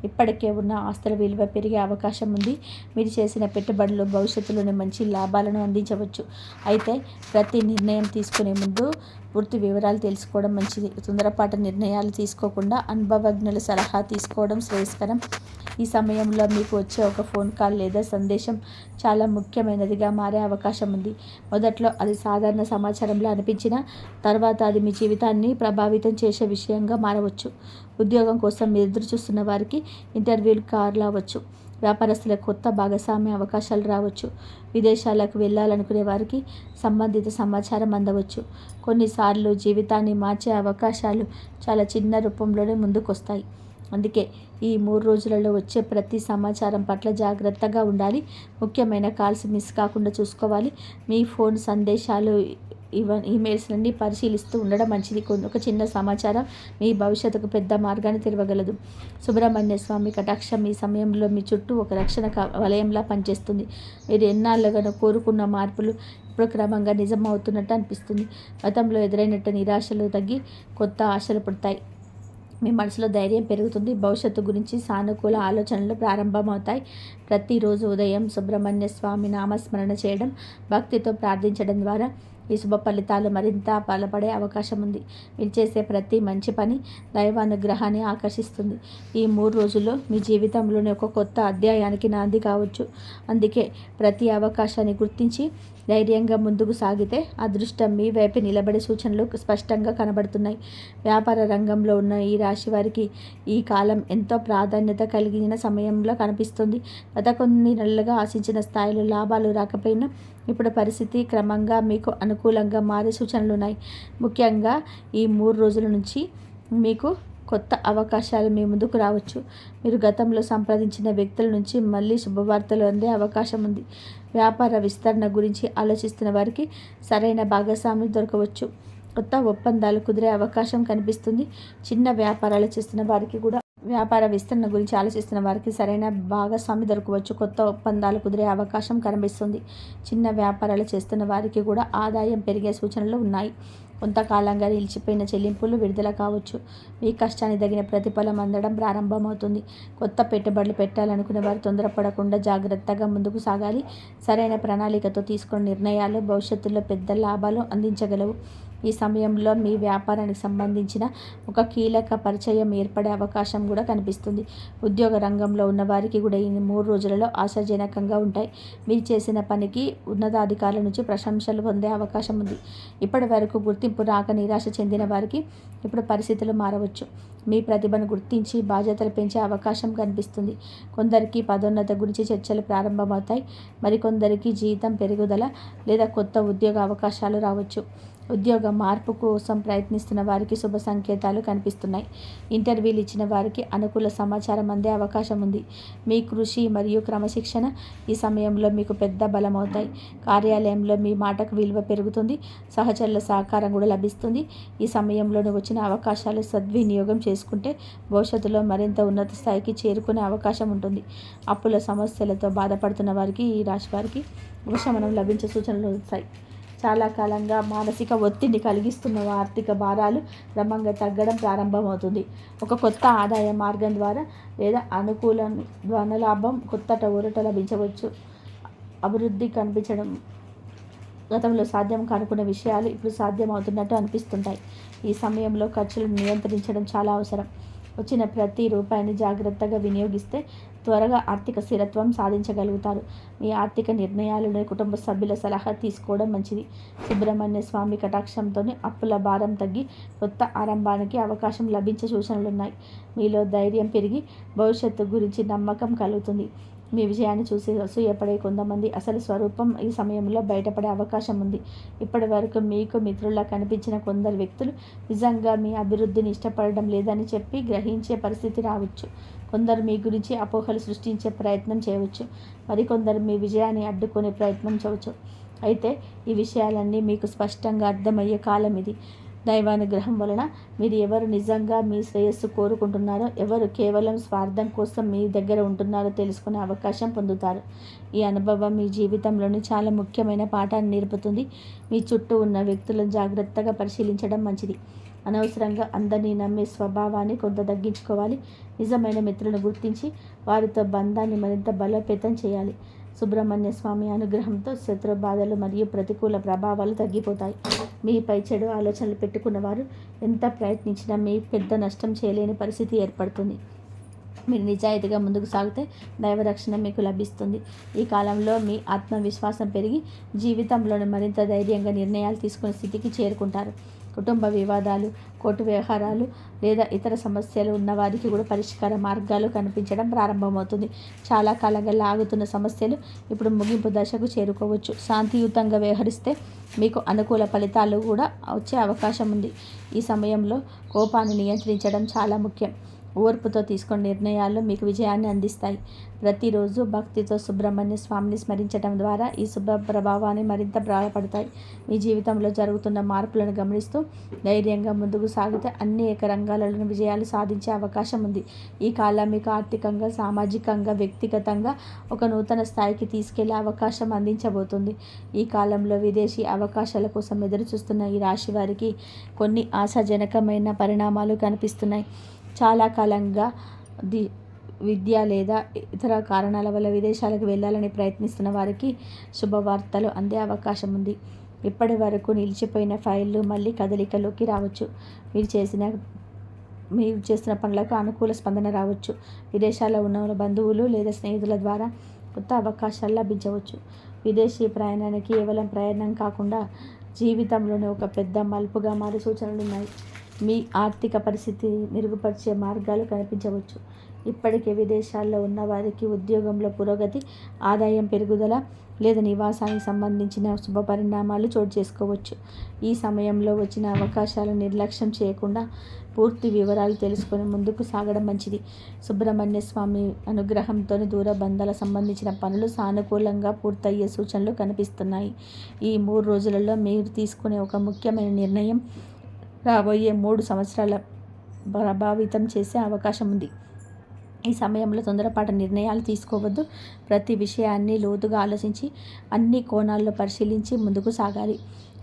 ఇప్పటికే ఉన్న ఆస్తుల విలువ పెరిగే అవకాశం ఉంది. మీరు చేసిన పెట్టుబడులు భవిష్యత్తులోనే మంచి లాభాలను అందించవచ్చు. అయితే ప్రతి నిర్ణయం తీసుకునే ముందు పూర్తి వివరాలు తెలుసుకోవడం మంచిది. తొందరపాటు నిర్ణయాలు తీసుకోకుండా అనుభవజ్ఞుల సలహా తీసుకోవడం శ్రేయస్కరం. ఈ సమయంలో మీకు వచ్చే ఒక ఫోన్ కాల్ లేదా సందేశం చాలా ముఖ్యమైనదిగా మారే అవకాశం ఉంది. మొదట్లో అది సాధారణ సమాచారంలో అనిపించినా తర్వాత అది మీ జీవితాన్ని ప్రభావితం చేసే విషయంగా మారవచ్చు. ఉద్యోగం కోసం మీరు ఎదురు చూస్తున్న వారికి ఇంటర్వ్యూలు కారవచ్చు. వ్యాపారస్తులకు కొత్త భాగస్వామ్య అవకాశాలు రావచ్చు. విదేశాలకు వెళ్ళాలనుకునే వారికి సంబంధిత సమాచారం అందవచ్చు. కొన్నిసార్లు జీవితాన్ని మార్చే అవకాశాలు చాలా చిన్న రూపంలోనే ముందుకొస్తాయి. అందుకే ఈ 3 రోజులలో వచ్చే ప్రతి సమాచారం పట్ల జాగ్రత్తగా ఉండాలి. ముఖ్యమైన కాల్స్ మిస్ కాకుండా చూసుకోవాలి. మీ ఫోన్ సందేశాలు, ఈమెయిల్స్ అన్నీ పరిశీలిస్తూ ఉండడం మంచిది. ఒక చిన్న సమాచారం మీ భవిష్యత్తుకు పెద్ద మార్గాన్ని తెరవగలదు. సుబ్రహ్మణ్య స్వామి కటాక్షం ఈ సమయంలో మీ చుట్టూ ఒక రక్షణ వలయంలా పనిచేస్తుంది. మీరు ఎన్నాళ్ళుగానో కోరుకున్న మార్పులు ఇప్పుడు క్రమంగా నిజం అవుతున్నట్టు అనిపిస్తుంది. గతంలో ఎదురైనట్టు నిరాశలు తగ్గి కొత్త ఆశలు పుడతాయి. మీ మనసులో ధైర్యం పెరుగుతుంది. భవిష్యత్తు గురించి సానుకూల ఆలోచనలు ప్రారంభమవుతాయి. ప్రతిరోజు ఉదయం సుబ్రహ్మణ్య స్వామి నామస్మరణ చేయడం, భక్తితో ప్రార్థించడం ద్వారా ఈ శుభ ఫలితాలు మరింత బలపడే అవకాశం ఉంది. మీరు చేసే ప్రతి మంచి పని దైవానుగ్రహాన్ని ఆకర్షిస్తుంది. ఈ 3 రోజుల్లో మీ జీవితంలోని ఒక కొత్త అధ్యాయానికి నాంది కావచ్చు. అందుకే ప్రతి అవకాశాన్ని గుర్తించి ధైర్యంగా ముందుకు సాగితే అదృష్టం మీ వైపు నిలబడే సూచనలు స్పష్టంగా కనబడుతున్నాయి. వ్యాపార రంగంలో ఉన్న ఈ రాశి వారికి ఈ కాలం ఎంతో ప్రాధాన్యత కలిగిన సమయంలో కనిపిస్తుంది. గత కొన్ని నెలలుగా ఆశించిన స్థాయిలో లాభాలు రాకపోయినా ఇప్పుడు పరిస్థితి క్రమంగా మీకు అనుకూలంగా మారే సూచనలు ఉన్నాయి. ముఖ్యంగా ఈ 3 రోజుల నుంచి మీకు కొత్త అవకాశాలు మీ ముందుకు రావచ్చు. మీరు గతంలో సంప్రదించిన వ్యక్తుల నుంచి మళ్ళీ శుభవార్తలు అందే అవకాశం ఉంది. వ్యాపార విస్తరణ గురించి ఆలోచిస్తున్న వారికి సరైన భాగస్వామి దొరకవచ్చు. కొత్త ఒప్పందాలు కుదిరే అవకాశం కనిపిస్తుంది. చిన్న వ్యాపారాలు చేస్తున్న వారికి కూడా వ్యాపార విస్తరణ గురించి ఆలోచిస్తున్న వారికి సరైన భాగస్వామి దొరకవచ్చు. కొత్త ఒప్పందాలు కుదిరే అవకాశం కనిపిస్తుంది. చిన్న వ్యాపారాలు చేస్తున్న వారికి కూడా ఆదాయం పెరిగే సూచనలు ఉన్నాయి. కొంతకాలంగా నిలిచిపోయిన చెల్లింపులు విడుదల కావచ్చు. మీ కష్టానికి తగిన ప్రతిఫలం అందడం ప్రారంభమవుతుంది. కొత్త పెట్టుబడులు పెట్టాలనుకునే వారు తొందరపడకుండా జాగ్రత్తగా ముందుకు సాగాలి. సరైన ప్రణాళికతో తీసుకున్న నిర్ణయాలు భవిష్యత్తులో పెద్ద లాభాలు అందించగలవు. ఈ సమయంలో మీ వ్యాపారానికి సంబంధించిన ఒక కీలక పరిచయం ఏర్పడే అవకాశం కూడా కనిపిస్తుంది. ఉద్యోగ రంగంలో ఉన్న వారికి కూడా ఈ 3 రోజులలో ఆశాజనకంగా ఉంటాయి. మీరు చేసిన పనికి ఉన్నతాధికారుల నుంచి ప్రశంసలు పొందే అవకాశం ఉంది. ఇప్పటి వరకు గుర్తింపు రాక నిరాశ చెందిన వారికి ఇప్పుడు పరిస్థితులు మారవచ్చు. మీ ప్రతిభను గుర్తించి బాధ్యతలు పెంచే అవకాశం కనిపిస్తుంది. కొందరికి పదోన్నత గురించి చర్చలు ప్రారంభమవుతాయి. మరికొందరికి జీతం పెరుగుదల లేదా కొత్త ఉద్యోగ అవకాశాలు రావచ్చు. ఉద్యోగ మార్పు కోసం ప్రయత్నిస్తున్న వారికి శుభ సంకేతాలు కనిపిస్తున్నాయి. ఇంటర్వ్యూలు ఇచ్చిన వారికి అనుకూల సమాచారం అందే అవకాశం ఉంది. మీ కృషి మరియు క్రమశిక్షణ ఈ సమయంలో మీకు పెద్ద బలమవుతాయి. కార్యాలయంలో మీ మాటకు విలువ పెరుగుతుంది. సహచరుల సహకారం కూడా లభిస్తుంది. ఈ సమయంలోనే వచ్చిన అవకాశాలు సద్వినియోగం చేసుకుంటే భవిష్యత్తులో మరింత ఉన్నత స్థాయికి చేరుకునే అవకాశం ఉంటుంది. అప్పుల సమస్యలతో బాధపడుతున్న వారికి ఈ రాశి వారికి ఉపశమనం లభించే సూచనలు వస్తాయి. చాలా కాలంగా మానసిక ఒత్తిడిని కలిగిస్తున్న ఆర్థిక భారాలు క్రమంగా తగ్గడం ప్రారంభమవుతుంది. ఒక కొత్త ఆదాయ మార్గం ద్వారా లేదా అనుకూల ధనలాభం కొత్త ఊరట లభించవచ్చు. అభివృద్ధి కనిపించడం గతంలో సాధ్యం కానుకున్న విషయాలు ఇప్పుడు సాధ్యం అవుతున్నట్టు అనిపిస్తుంటాయి. ఈ సమయంలో ఖర్చులను నియంత్రించడం చాలా అవసరం. వచ్చిన ప్రతి రూపాయిని జాగ్రత్తగా వినియోగిస్తే త్వరగా ఆర్థిక స్థిరత్వం సాధించగలుగుతారు. మీ ఆర్థిక నిర్ణయాలను కుటుంబ సభ్యుల సలహా తీసుకోవడం మంచిది. సుబ్రహ్మణ్య స్వామి కటాక్షంతోనే అప్పుల భారం తగ్గి కొత్త ఆరంభానికి అవకాశం లభించే సూచనలున్నాయి. మీలో ధైర్యం పెరిగి భవిష్యత్తు గురించి నమ్మకం కలుగుతుంది. మీ విజయాన్ని చూసి అసూయపడే కొంతమంది అసలు స్వరూపం ఈ సమయంలో బయటపడే అవకాశం ఉంది. ఇప్పటి వరకు మీకు మిత్రుల్లా కనిపించిన కొందరు వ్యక్తులు నిజంగా మీ అభివృద్ధిని ఇష్టపడడం లేదని చెప్పి గ్రహించే పరిస్థితి రావచ్చు. కొందరు మీ గురించి అపోహలు సృష్టించే ప్రయత్నం చేయవచ్చు. మరికొందరు మీ విజయాన్ని అడ్డుకునే ప్రయత్నం చేయవచ్చు. అయితే ఈ విషయాలన్నీ మీకు స్పష్టంగా అర్థమయ్యే కాలం ఇది. దైవానుగ్రహం వలన మీరు ఎవరు నిజంగా మీ శ్రేయస్సు కోరుకుంటున్నారో, ఎవరు కేవలం స్వార్థం కోసం మీ దగ్గర ఉంటున్నారో తెలుసుకునే అవకాశం పొందుతారు. ఈ అనుభవం మీ జీవితంలోని చాలా ముఖ్యమైన పాఠాన్ని నేర్పుతుంది. మీ చుట్టూ ఉన్న వ్యక్తులను జాగ్రత్తగా పరిశీలించడం మంచిది. అనవసరంగా అందరినీ నమ్మే స్వభావాన్ని కొంత తగ్గించుకోవాలి. నిజమైన మిత్రులను గుర్తించి వారితో బంధాన్ని మరింత బలోపేతం చేయాలి. సుబ్రహ్మణ్య స్వామి అనుగ్రహంతో శత్రు బాధలు మరియు ప్రతికూల ప్రభావాలు తగ్గిపోతాయి. మీపై చెడు ఆలోచనలు పెట్టుకున్నవారు ఎంత ప్రయత్నించినా మీ పెద్ద నష్టం చేయలేని పరిస్థితి ఏర్పడుతుంది. మీరు నిజాయితీగా ముందుకు సాగితే దైవరక్షణ మీకు లభిస్తుంది. ఈ కాలంలో మీ ఆత్మవిశ్వాసం పెరిగి జీవితంలోని మరింత ధైర్యంగా నిర్ణయాలు తీసుకునే స్థితికి చేరుకుంటారు. కుటుంబ వివాదాలు, కోర్టు వ్యవహారాలు లేదా ఇతర సమస్యలు ఉన్నవారికి కూడా పరిష్కార మార్గాలు కనిపించడం ప్రారంభమవుతుంది. చాలా కాలంగా లాగుతున్న సమస్యలు ఇప్పుడు ముగింపు దశకు చేరుకోవచ్చు. శాంతియుతంగా వ్యవహరిస్తే మీకు అనుకూల ఫలితాలు కూడా వచ్చే అవకాశం ఉంది. ఈ సమయంలో కోపాన్ని నియంత్రించడం చాలా ముఖ్యం. ఓర్పుతో తీసుకునే నిర్ణయాలు మీకు విజయాన్ని అందిస్తాయి. ప్రతిరోజు భక్తితో సుబ్రహ్మణ్య స్వామిని స్మరించడం ద్వారా ఈ శుభ ప్రభావాన్ని మరింత బలపడతాయి. మీ జీవితంలో జరుగుతున్న మార్పులను గమనిస్తూ ధైర్యంగా ముందుకు సాగితే అనేక రంగాలలో విజయాలు సాధించే అవకాశం ఉంది. ఈ కాలం మీకు ఆర్థికంగా, సామాజికంగా, వ్యక్తిగతంగా ఒక నూతన స్థాయికి తీసుకెళ్లే అవకాశం అందించబోతుంది. ఈ కాలంలో విదేశీ అవకాశాల కోసం ఎదురు చూస్తున్న ఈ రాశి వారికి కొన్ని ఆశాజనకమైన పరిణామాలు కనిపిస్తున్నాయి. చాలా కాలంగా విద్య లేదా ఇతర కారణాల వల్ల విదేశాలకు వెళ్ళాలని ప్రయత్నిస్తున్న వారికి శుభవార్తలు అందే అవకాశం ఉంది. ఇప్పటి వరకు నిలిచిపోయిన ఫైళ్ళు మళ్ళీ కదలికలోకి రావచ్చు. మీరు చేస్తున్న పనులకు అనుకూల స్పందన రావచ్చు. విదేశాల్లో ఉన్న బంధువులు లేదా స్నేహితుల ద్వారా కొత్త అవకాశాలు లభించవచ్చు. విదేశీ ప్రయాణానికి కేవలం ప్రయాణం కాకుండా జీవితంలోనే ఒక పెద్ద మలుపుగా మారే సూచనలున్నాయి. మీ ఆర్థిక పరిస్థితి మెరుగుపరిచే మార్గాలు కనిపించవచ్చు. ఇప్పటికే విదేశాల్లో ఉన్న వారికి ఉద్యోగంలో పురోగతి, ఆదాయం పెరుగుదల లేదా నివాసానికి సంబంధించిన శుభ పరిణామాలు చోటు చేసుకోవచ్చు. ఈ సమయంలో వచ్చిన అవకాశాలను నిర్లక్ష్యం చేయకుండా పూర్తి వివరాలు తెలుసుకొని ముందుకు సాగడం మంచిది. సుబ్రహ్మణ్య స్వామి అనుగ్రహంతో దూర బంధాలకు సంబంధించిన పనులు సానుకూలంగా పూర్తయ్యే సూచనలు కనిపిస్తున్నాయి. ఈ 3 రోజులలో మీరు తీసుకునే ఒక ముఖ్యమైన నిర్ణయం రాబోయే 3 సంవత్సరాల ప్రభావితం చేసే అవకాశం ఉంది. ఈ సమయంలో తొందరపాటు నిర్ణయాలు తీసుకోవద్దు. ప్రతి విషయాన్ని లోతుగా ఆలోచించి అన్ని కోణాల్లో పరిశీలించి ముందుకు సాగాలి.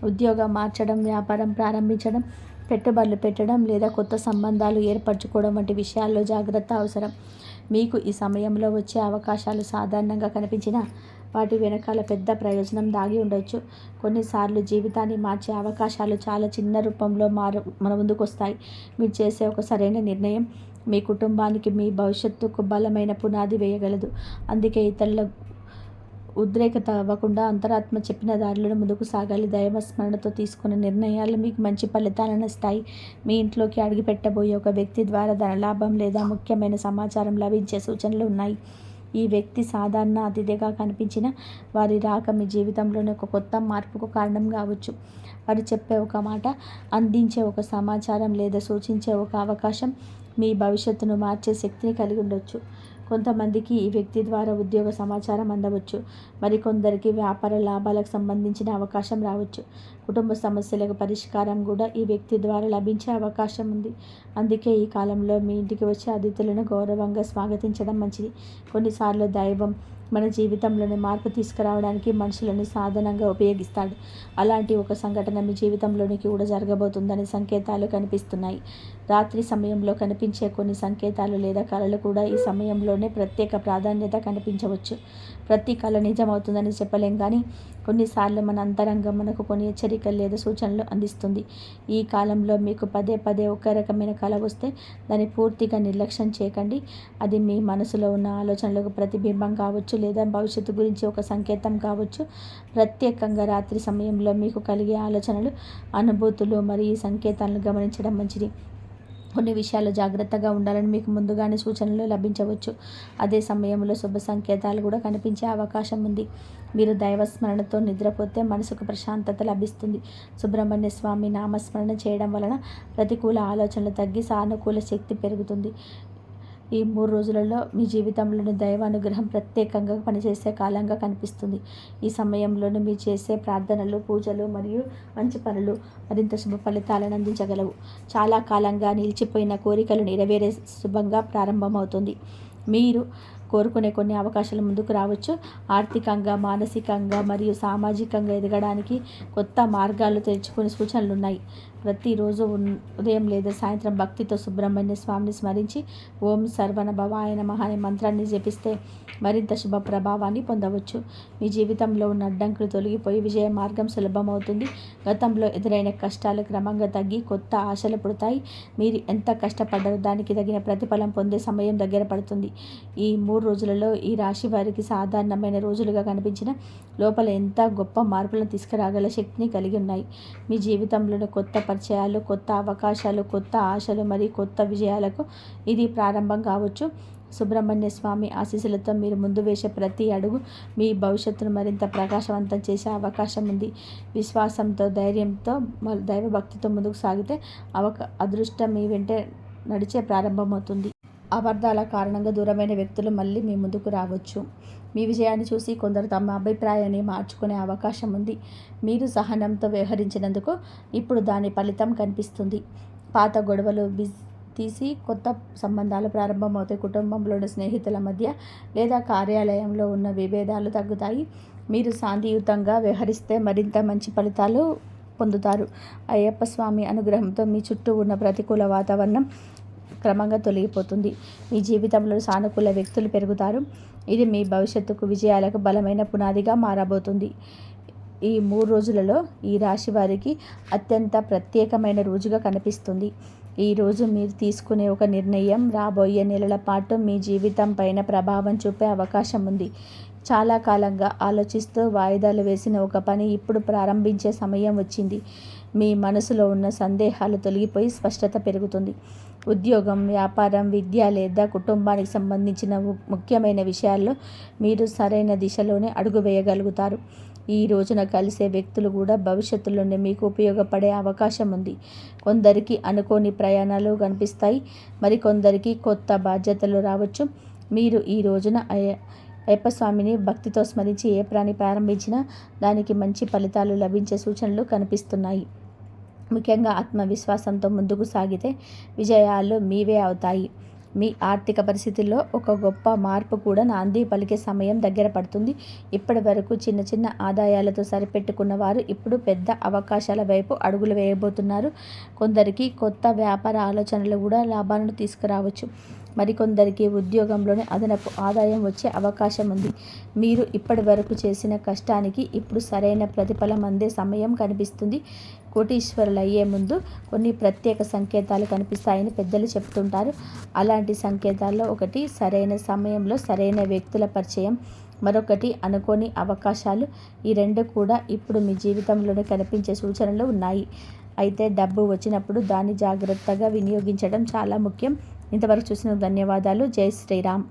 ఉద్యోగం మార్చడం, వ్యాపారం ప్రారంభించడం, పెట్టుబడులు పెట్టడం లేదా కొత్త సంబంధాలు ఏర్పరచుకోవడం వంటి విషయాల్లో జాగ్రత్త అవసరం. మీకు ఈ సమయంలో వచ్చే అవకాశాలు సాధారణంగా కనిపించినా వాటి వెనకాల పెద్ద ప్రయోజనం దాగి ఉండవచ్చు. కొన్నిసార్లు జీవితాన్ని మార్చే అవకాశాలు చాలా చిన్న రూపంలో మన ముందుకు వస్తాయి. మీరు చేసే ఒక సరైన నిర్ణయం మీ కుటుంబానికి, మీ భవిష్యత్తుకు బలమైన పునాది వేయగలదు. అందుకే ఇతరుల ఉద్రేకత అవ్వకుండా అంతరాత్మ చెప్పిన దారిలో ముందుకు సాగాలి. దైవస్మరణతో తీసుకున్న నిర్ణయాలు మీకు మంచి ఫలితాలను ఇస్తాయి. మీ ఇంట్లోకి అడుగుపెట్టబోయే ఒక వ్యక్తి ద్వారా ధనలాభం లేదా ముఖ్యమైన సమాచారం లభించే సూచనలు ఉన్నాయి. ఈ వ్యక్తి సాధారణ అతిథిగా కనిపించిన వారి రాక మీ జీవితంలోని ఒక కొత్త మార్పుకు కారణం కావచ్చు. వారు చెప్పే ఒక మాట, అందించే ఒక సమాచారం లేదా సూచించే ఒక అవకాశం మీ భవిష్యత్తును మార్చే శక్తిని కలిగి ఉండవచ్చు. కొంతమందికి ఈ వ్యక్తి ద్వారా ఉద్యోగ సమాచారం అందవచ్చు. మరికొందరికి వ్యాపార లాభాలకు సంబంధించిన అవకాశం రావచ్చు. కుటుంబ సమస్యలకు పరిష్కారం కూడా ఈ వ్యక్తి ద్వారా లభించే అవకాశం ఉంది. అందుకే ఈ కాలంలో మీ ఇంటికి వచ్చే అతిథులను గౌరవంగా స్వాగతించడం మంచిది. కొన్నిసార్లు దైవం మన జీవితంలోని మార్పు తీసుకురావడానికి మనుషులను సాధనంగా ఉపయోగిస్తాడు. అలాంటి ఒక సంఘటన మీ జీవితంలోనికి కూడా జరగబోతుందని సంకేతాలు కనిపిస్తున్నాయి. రాత్రి సమయంలో కనిపించే కొన్ని సంకేతాలు లేదా కళలు కూడా ఈ సమయంలోనే ప్రత్యేక ప్రాధాన్యత కనిపించవచ్చు. ప్రతి కళ నిజమవుతుందని చెప్పలేం, కానీ కొన్నిసార్లు మన అంతరంగం మనకు కొన్ని హెచ్చరికలు లేదా సూచనలు అందిస్తుంది. ఈ కాలంలో మీకు పదే పదే ఒకే రకమైన కళ వస్తే దాన్ని పూర్తిగా నిర్లక్ష్యం చేయకండి. అది మీ మనసులో ఉన్న ఆలోచనలకు ప్రతిబింబం కావచ్చు, లేదా భవిష్యత్తు గురించి ఒక సంకేతం కావచ్చు. ప్రత్యేకంగా రాత్రి సమయంలో మీకు కలిగే ఆలోచనలు, అనుభూతులు మరియు ఈ సంకేతాలను గమనించడం మంచిది. కొన్ని విషయాల్లో జాగ్రత్తగా ఉండాలని మీకు ముందుగానే సూచనలు లభించవచ్చు. అదే సమయంలో శుభ సంకేతాలు కూడా కనిపించే అవకాశం ఉంది. మీరు దైవస్మరణతో నిద్రపోతే మనసుకు ప్రశాంతత లభిస్తుంది. సుబ్రహ్మణ్య స్వామి నామస్మరణ చేయడం వలన ప్రతికూల ఆలోచనలు తగ్గి సానుకూల శక్తి పెరుగుతుంది. ఈ 3 రోజులలో మీ జీవితంలోని దైవానుగ్రహం ప్రత్యేకంగా పనిచేసే కాలంగా కనిపిస్తుంది. ఈ సమయంలోనే మీరు చేసే ప్రార్థనలు, పూజలు మరియు మంచి పనులు మరింత శుభ ఫలితాలను అందించగలవు. చాలా కాలంగా నిలిచిపోయిన కోరికలు నెరవేరే శుభంగా ప్రారంభమవుతుంది. మీరు కోరుకునే కొన్ని అవకాశాలు ముందుకు రావచ్చు. ఆర్థికంగా, మానసికంగా మరియు సామాజికంగా ఎదగడానికి కొత్త మార్గాలు తెరుచుకునే సూచనలు ఉన్నాయి. ప్రతిరోజు ఉదయం లేదా సాయంత్రం భక్తితో సుబ్రహ్మణ్య స్వామిని స్మరించి ఓం సర్వణ భవాయ నమః అనే మంత్రాన్ని జపిస్తే మరింత శుభ ప్రభావాన్ని పొందవచ్చు. మీ జీవితంలో ఉన్న అడ్డంకులు తొలగిపోయి విజయ మార్గం సులభమవుతుంది. గతంలో ఎదురైన కష్టాలు క్రమంగా తగ్గి కొత్త ఆశలు పుడతాయి. మీరు ఎంత కష్టపడ్డారో దానికి తగిన ప్రతిఫలం పొందే సమయం దగ్గర పడుతుంది. ఈ 3 రోజులలో ఈ రాశి వారికి సాధారణమైన రోజులుగా కనిపించిన లోపల ఎంత గొప్ప మార్పులను తీసుకురాగల శక్తిని కలిగి ఉన్నాయి. మీ జీవితంలోని కొత్త పరిచయాలు, కొత్త అవకాశాలు, కొత్త ఆశలు మరియు కొత్త విజయాలకు ఇది ప్రారంభం కావచ్చు. సుబ్రహ్మణ్య స్వామి ఆశీస్సులతో మీరు ముందు వేసే ప్రతి అడుగు మీ భవిష్యత్తును మరింత ప్రకాశవంతం చేసే అవకాశం ఉంది. విశ్వాసంతో, ధైర్యంతో, దైవభక్తితో ముందుకు సాగితే అదృష్టం మీ వెంటే నడిచే ప్రారంభమవుతుంది. అబద్ధాల కారణంగా దూరమైన వ్యక్తులు మళ్ళీ మీ ముందుకు రావచ్చు. మీ విజయాన్ని చూసి కొందరు తమ అభిప్రాయాన్ని మార్చుకునే అవకాశం ఉంది. మీరు సహనంతో వ్యవహరించినందుకు ఇప్పుడు దాని ఫలితం కనిపిస్తుంది. పాత గొడవలు తీసి కొత్త సంబంధాలు ప్రారంభమవుతాయి. కుటుంబంలోని స్నేహితుల మధ్య లేదా కార్యాలయంలో ఉన్న విభేదాలు తగ్గుతాయి. మీరు శాంతియుతంగా వ్యవహరిస్తే మరింత మంచి ఫలితాలు పొందుతారు. అయ్యప్ప స్వామి అనుగ్రహంతో మీ చుట్టూ ఉన్న ప్రతికూల వాతావరణం క్రమంగా తొలగిపోతుంది. మీ జీవితంలో సానుకూల వ్యక్తులు పెరుగుతారు. ఇది మీ భవిష్యత్తుకు విజయాలకు బలమైన పునాదిగా మారబోతుంది. ఈ 3 రోజులలో ఈ రాశి వారికి అత్యంత ప్రత్యేకమైన రోజుగా కనిపిస్తుంది. ఈరోజు మీరు తీసుకునే ఒక నిర్ణయం రాబోయే నెలల పాటు మీ జీవితం పైన ప్రభావం చూపే అవకాశం ఉంది. చాలా కాలంగా ఆలోచిస్తూ వాయిదాలు వేసిన ఒక పని ఇప్పుడు ప్రారంభించే సమయం వచ్చింది. మీ మనసులో ఉన్న సందేహాలు తొలగిపోయి స్పష్టత పెరుగుతుంది. ఉద్యోగం, వ్యాపారం, విద్య లేదా కుటుంబానికి సంబంధించిన ముఖ్యమైన విషయాల్లో మీరు సరైన దిశలోనే అడుగు వేయగలుగుతారు. ఈ రోజున కలిసే వ్యక్తులు కూడా భవిష్యత్తులోనే మీకు ఉపయోగపడే అవకాశం ఉంది. కొందరికి అనుకోని ప్రయాణాలు కనిపిస్తాయి, మరికొందరికి కొత్త బాధ్యతలు రావచ్చు. మీరు ఈ రోజున అయ్యప్ప స్వామిని భక్తితో స్మరించి ఏ పని ప్రారంభించినా దానికి మంచి ఫలితాలు లభించే సూచనలు కనిపిస్తున్నాయి. ముఖ్యంగా ఆత్మవిశ్వాసంతో ముందుకు సాగితే విజయాలు మీవే అవుతాయి. మీ ఆర్థిక పరిస్థితుల్లో ఒక గొప్ప మార్పు కూడా నాంది పలికే సమయం దగ్గర పడుతుంది. ఇప్పటి వరకు చిన్న చిన్న ఆదాయాలతో సరిపెట్టుకున్న వారు ఇప్పుడు పెద్ద అవకాశాల వైపు అడుగులు వేయబోతున్నారు. కొందరికి కొత్త వ్యాపార ఆలోచనలు కూడా లాభాలను తీసుకురావచ్చు. మరికొందరికి ఉద్యోగంలోనే అదనపు ఆదాయం వచ్చే అవకాశం ఉంది. మీరు ఇప్పటి వరకు చేసిన కష్టానికి ఇప్పుడు సరైన ప్రతిఫలం అందే సమయం కనిపిస్తుంది. కోటీశ్వరులు అయ్యే ముందు కొన్ని ప్రత్యేక సంకేతాలు కనిపిస్తాయని పెద్దలు చెప్తుంటారు. అలాంటి సంకేతాల్లో ఒకటి సరైన సమయంలో సరైన వ్యక్తుల పరిచయం, మరొకటి అనుకోని అవకాశాలు. ఈ 2 కూడా ఇప్పుడు మీ జీవితంలోనే కనిపించే సూచనలు ఉన్నాయి. అయితే డబ్బు వచ్చినప్పుడు దాన్ని జాగ్రత్తగా వినియోగించడం చాలా ముఖ్యం. ఇంతవరకు చూసినందుకు ధన్యవాదాలు. జై శ్రీరామ్.